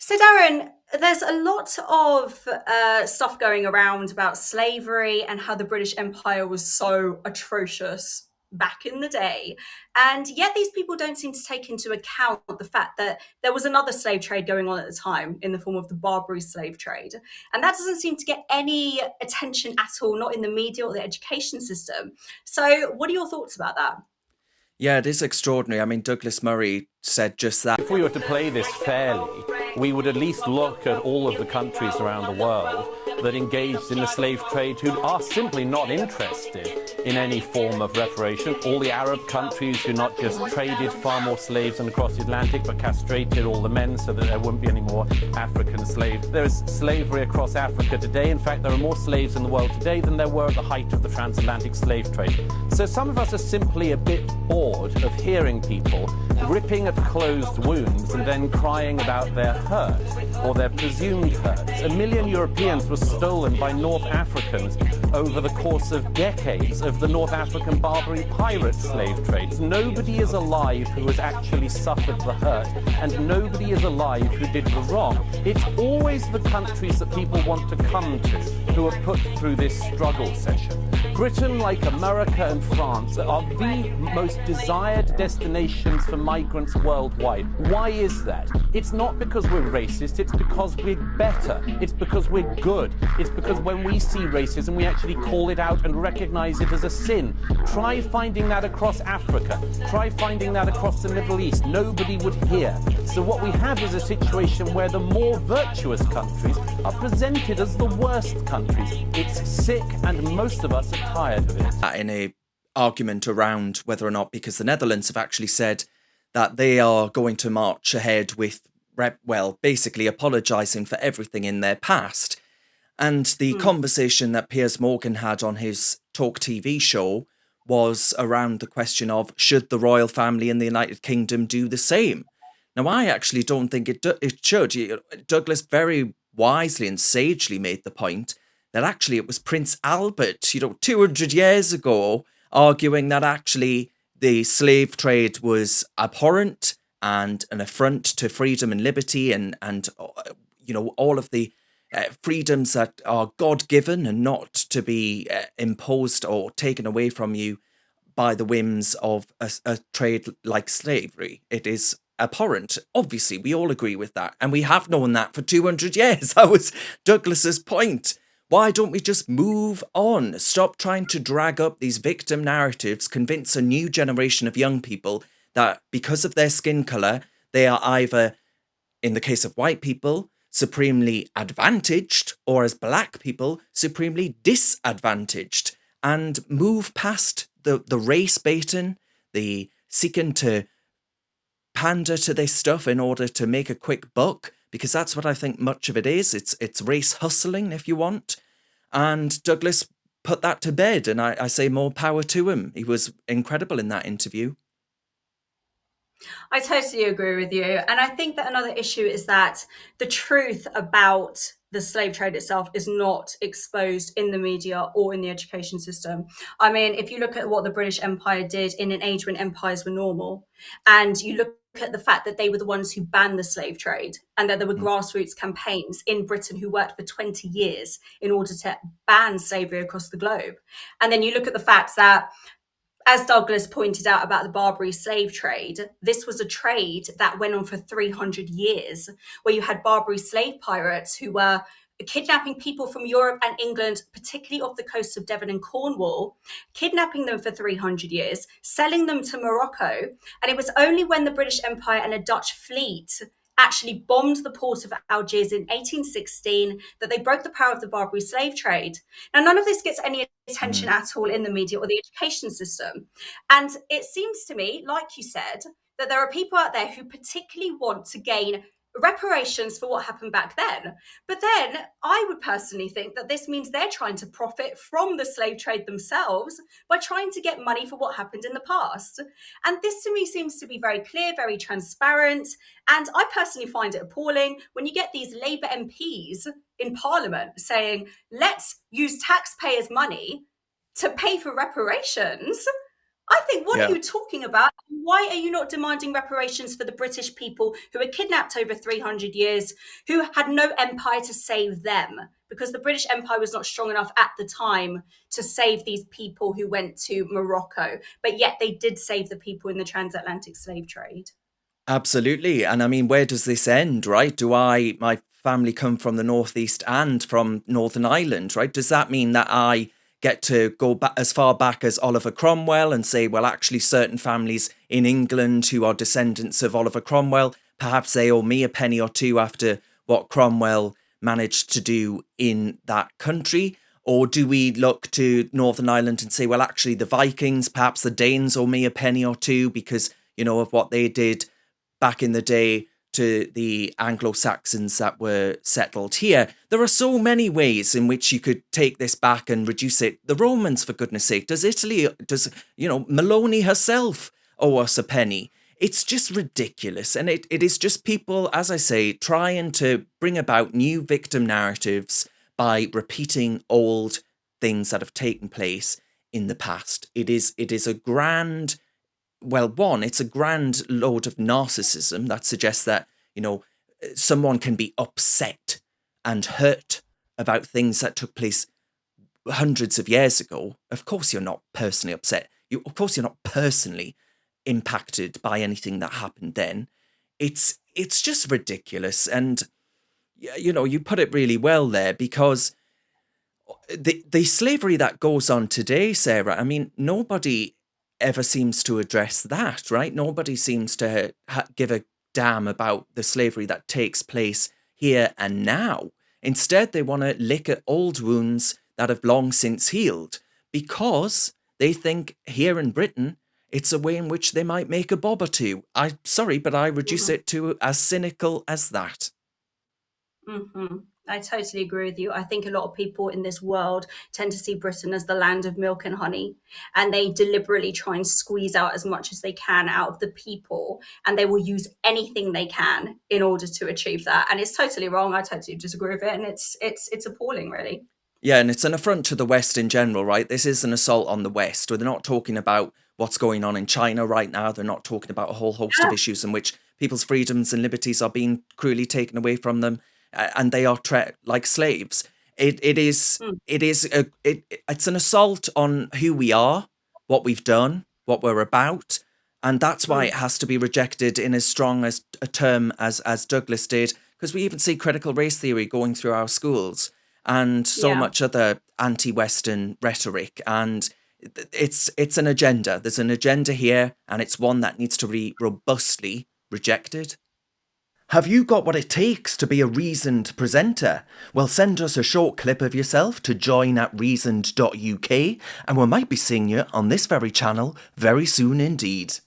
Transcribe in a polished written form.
So, Darren, there's a lot of stuff going around about slavery and how the British Empire was so atrocious back in the day. And yet, these people don't seem to take into account the fact that there was another slave trade going on at the time in the form of the Barbary slave trade. And that doesn't seem to get any attention at all, not in the media or the education system. So, what are your thoughts about that? Yeah, it is extraordinary. I mean, Douglas Murray said just that. If we were to play this fairly, we would at least look at all of the countries around the world that engaged in the slave trade who are simply not interested in any form of reparation. All the Arab countries who not just traded far more slaves than across the Atlantic, but castrated all the men so that there wouldn't be any more African slaves. There is slavery across Africa today. In fact, there are more slaves in the world today than there were at the height of the transatlantic slave trade. So some of us are simply a bit bored of hearing people ripping at closed wounds and then crying about their hurt or their presumed hurts. 1 million Europeans were stolen by North Africans over the course of decades of the North African Barbary pirate slave trade. Nobody is alive who has actually suffered the hurt, and nobody is alive who did the wrong. It's always the countries that people want to come to who are put through this struggle session. Britain, like America and France, are the most desired destinations for migrants worldwide. Why is that? It's not because we're racist, it's because we're better. It's because we're good. It's because when we see racism, we actually call it out and recognize it as a sin. Try finding that across Africa. Try finding that across the Middle East. Nobody would hear. So what we have is a situation where the more virtuous countries are presented as the worst countries. It's sick, and most of us are tired of it. In a argument around whether or not, because the Netherlands have actually said that they are going to march ahead with, basically apologising for everything in their past. And the conversation that Piers Morgan had on his Talk TV show was around the question of, should the royal family in the United Kingdom do the same? Now, I actually don't think it should. Douglas very wisely and sagely made the point that actually it was Prince Albert, 200 years ago, arguing that actually the slave trade was abhorrent and an affront to freedom and liberty and all of the freedoms that are God-given and not to be imposed or taken away from you by the whims of a trade like slavery. It is abhorrent. Obviously, we all agree with that. And we have known that for 200 years. That was Douglas's point. Why don't we just move on? Stop trying to drag up these victim narratives, convince a new generation of young people that because of their skin colour, they are either, in the case of white people, supremely advantaged, or as black people, supremely disadvantaged, and move past the race baiting, the seeking to pander to this stuff in order to make a quick buck, because that's what I think much of it is. It's race hustling, if you want. And Douglas put that to bed, and I say more power to him. He was incredible in that interview. I totally agree with you. And I think that another issue is that the truth about the slave trade itself is not exposed in the media or in the education system. I mean, if you look at what the British Empire did in an age when empires were normal, and you look at the fact that they were the ones who banned the slave trade and that there were grassroots campaigns in Britain who worked for 20 years in order to ban slavery across the globe. And then you look at the fact that, as Douglas pointed out about the Barbary slave trade, this was a trade that went on for 300 years, where you had Barbary slave pirates who were kidnapping people from Europe and England, particularly off the coasts of Devon and Cornwall, kidnapping them for 300 years, selling them to Morocco. And it was only when the British Empire and a Dutch fleet actually bombed the port of Algiers in 1816 that they broke the power of the Barbary slave trade. Now, none of this gets any attention at all in the media or the education system. And it seems to me, like you said, that there are people out there who particularly want to gain reparations for what happened back then. But then I would personally think that this means they're trying to profit from the slave trade themselves by trying to get money for what happened in the past. And this to me seems to be very clear, very transparent. And I personally find it appalling when you get these Labour MPs in Parliament saying, let's use taxpayers' money to pay for reparations. I think, what are Yeah. you talking about? Why are you not demanding reparations for the British people who were kidnapped over 300 years, who had no empire to save them? Because the British Empire was not strong enough at the time to save these people who went to Morocco, but yet they did save the people in the transatlantic slave trade. Absolutely. And I mean, where does this end, right? My family come from the Northeast and from Northern Ireland, right? Does that mean that I get to go back as far back as Oliver Cromwell and say, well, actually, certain families in England who are descendants of Oliver Cromwell, perhaps they owe me a penny or two after what Cromwell managed to do in that country? Or do we look to Northern Ireland and say, well, actually, the Vikings, perhaps the Danes owe me a penny or two because, of what they did back in the day to the Anglo-Saxons that were settled here? There are so many ways in which you could take this back and reduce it. The Romans, for goodness sake, does Italy, Maloney herself owe us a penny? It's just ridiculous. And it is just people, as I say, trying to bring about new victim narratives by repeating old things that have taken place in the past. It is a grand, well, one, it's a grand load of narcissism that suggests that, someone can be upset and hurt about things that took place hundreds of years ago. Of course, you're not personally upset. Of course, you're not personally impacted by anything that happened then. It's just ridiculous. And, you put it really well there, because the slavery that goes on today, Sarah, I mean, nobody ever seems to address that, right? Nobody seems to give a damn about the slavery that takes place here and now. Instead, they want to lick at old wounds that have long since healed, because they think here in Britain it's a way in which they might make a bob or two. I'm sorry, but I reduce it to as cynical as that. Mm-hmm. I totally agree with you. I think a lot of people in this world tend to see Britain as the land of milk and honey, and they deliberately try and squeeze out as much as they can out of the people, and they will use anything they can in order to achieve that. And it's totally wrong. I totally disagree with it, and it's appalling, really. Yeah, and it's an affront to the West in general, right? This is an assault on the West. They're not talking about what's going on in China right now. They're not talking about a whole host of issues in which people's freedoms and liberties are being cruelly taken away from them, and they are like slaves. Mm, It's an assault on who we are, what we've done, what we're about, and that's why mm. it has to be rejected in as strong as a term as Douglas did, because we even see critical race theory going through our schools and so Yeah. much other anti-Western rhetoric. And it's an agenda. There's an agenda here, and it's one that needs to be robustly rejected. Have you got what it takes to be a reasoned presenter? Well, send us a short clip of yourself to join@reasoned.uk, and we might be seeing you on this very channel very soon indeed.